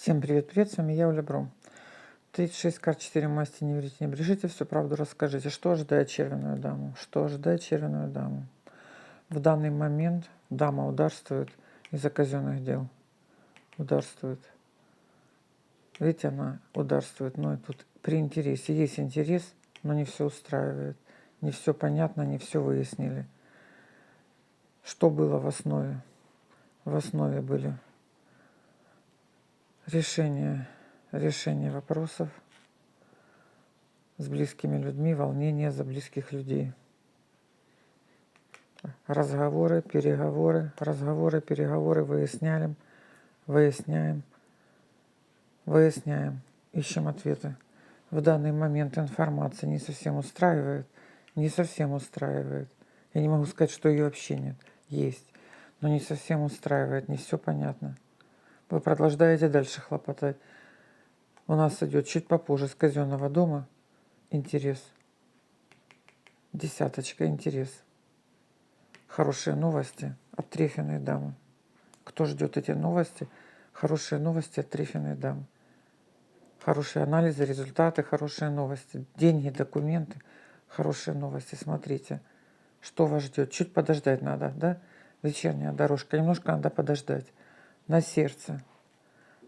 Всем привет-привет, с вами я, Оля Бром. 36 карт, 4 масти, не верите, не брешите, всю правду расскажите. Что ожидает червяную даму? Что ожидает червяную даму? В данный момент дама ударствует из-за казенных дел. Ударствует. Видите, она ударствует, но тут при интересе. Есть интерес, но не все устраивает. Не все понятно, не все выяснили. Что было в основе? В основе были решения вопросов с близкими людьми, волнение за близких людей. Разговоры, переговоры, выясняем, ищем ответы. В данный момент информация не совсем устраивает. Я не могу сказать, что ее вообще нет. Есть, но не совсем устраивает, не все понятно. Вы продолжаете дальше хлопотать. У нас идет чуть попозже с казенного дома интерес. Десяточка, интерес. Хорошие новости от трефенной дамы. Кто ждет эти новости? Хорошие новости от трефенной дамы. Хорошие анализы, результаты, хорошие новости. Деньги, документы, хорошие новости. Смотрите, что вас ждет. Чуть подождать надо, да? Вечерняя дорожка. Немножко надо подождать. На сердце.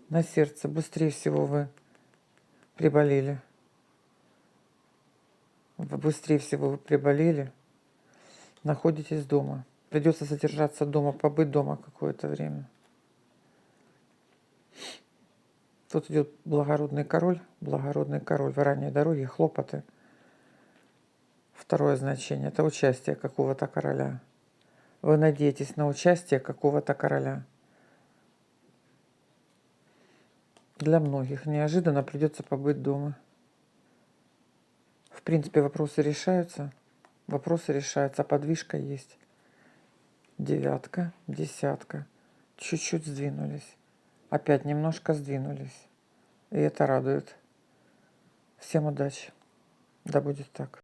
Быстрее всего вы приболели. Находитесь дома. Придется задержаться дома, побыть дома какое-то время. Тут идет благородный король, в ранней дороге, хлопоты. Второе значение – это участие какого-то короля. Вы надеетесь на участие какого-то короля. Для многих неожиданно придется побыть дома. В принципе, вопросы решаются, а подвижка есть. Девятка, десятка. Чуть-чуть сдвинулись. Опять немножко сдвинулись. И это радует. Всем удачи. Да будет так.